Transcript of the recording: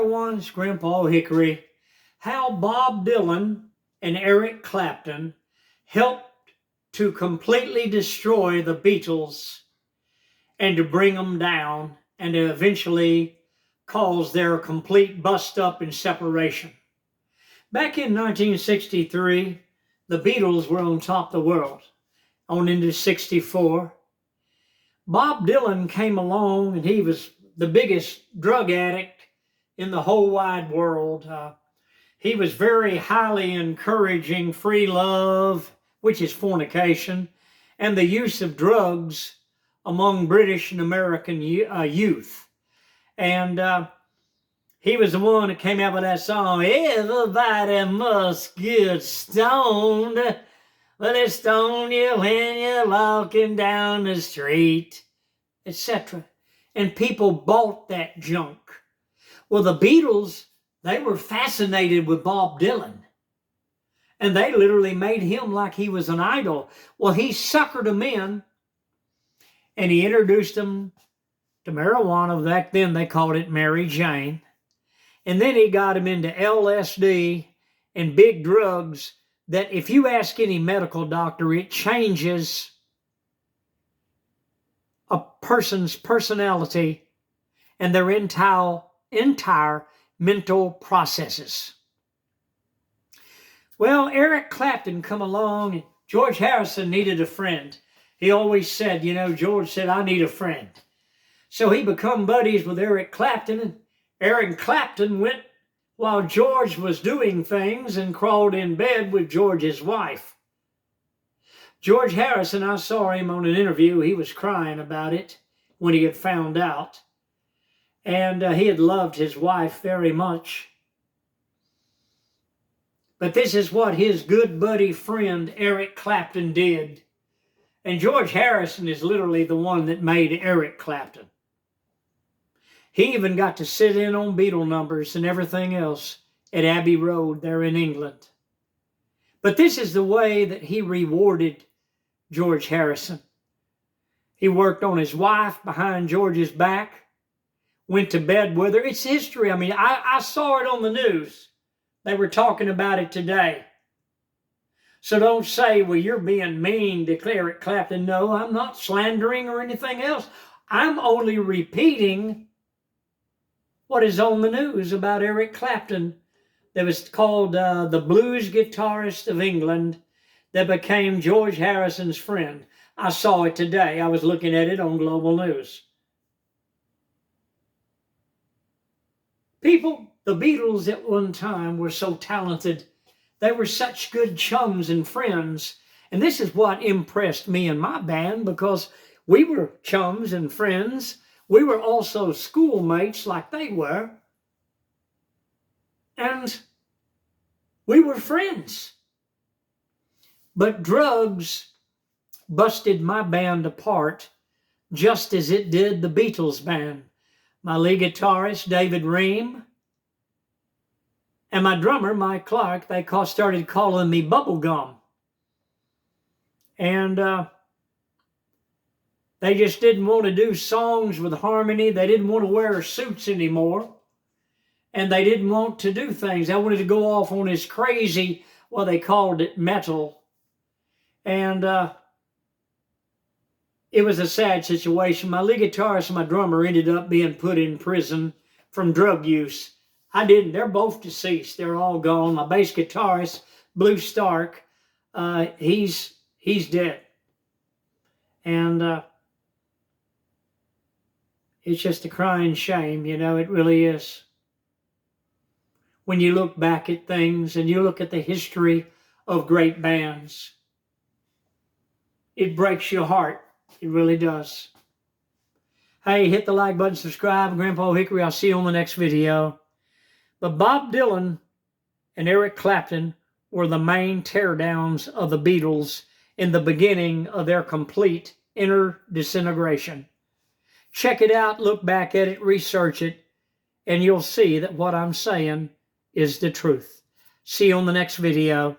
everyone's Grandpa Hickory, how Bob Dylan and Eric Clapton helped to completely destroy the Beatles and to bring them down and to eventually cause their complete bust up and separation. Back in 1963, the Beatles were on top of the world. On into 64. Bob Dylan came along and he was the biggest drug addict in the whole wide world. He was very highly encouraging free love, which is fornication, and the use of drugs among British and American youth. And he was the one that came out with that song, "Everybody must get stoned, but they stone you when you're walking down the street," etc. And people bought that junk. Well, the Beatles, they were fascinated with Bob Dylan. And they literally made him like he was an idol. Well, he suckered them in, and he introduced them to marijuana. Back then, they called it Mary Jane. And then he got them into LSD and big drugs that if you ask any medical doctor, it changes a person's personality and their entire mental processes. Well, Eric Clapton come along, and George Harrison needed a friend. He always said, George said, "I need a friend." So he become buddies with Eric Clapton, and Eric Clapton went while George was doing things and crawled in bed with George's wife. George Harrison, I saw him on an interview. He was crying about it when he had found out. And he had loved his wife very much. But this is what his good buddy friend Eric Clapton did. And George Harrison is literally the one that made Eric Clapton. He even got to sit in on Beatle numbers and everything else at Abbey Road there in England. But this is the way that he rewarded George Harrison. He worked on his wife behind George's back, went to bed with her. It's history. I mean, I saw it on the news. They were talking about it today. So don't say, "Well, you're being mean to Eric Clapton." No, I'm not slandering or anything else. I'm only repeating what is on the news about Eric Clapton. That was called the blues guitarist of England that became George Harrison's friend. I saw it today. I was looking at it on Global News. People, the Beatles at one time were so talented. They were such good chums and friends. And this is what impressed me and my band, because we were chums and friends. We were also schoolmates like they were. And we were friends. But drugs busted my band apart just as it did the Beatles band. My lead guitarist, David Ream, and my drummer, Mike Clark, they started calling me Bubblegum. And they just didn't want to do songs with harmony. They didn't want to wear suits anymore. And they didn't want to do things. They wanted to go off on this crazy, well, they called it metal. And it was a sad situation. My lead guitarist and my drummer ended up being put in prison from drug use. I didn't. They're both deceased. They're all gone. My bass guitarist, Blue Stark, he's dead. And it's just a crying shame, it really is. When you look back at things and you look at the history of great bands, it breaks your heart. It really does. Hey, hit the like button, subscribe. Grandpa Hickory, I'll see you on the next video. But Bob Dylan and Eric Clapton were the main teardowns of the Beatles in the beginning of their complete inner disintegration. Check it out, look back at it, research it, and you'll see that what I'm saying is the truth. See you on the next video.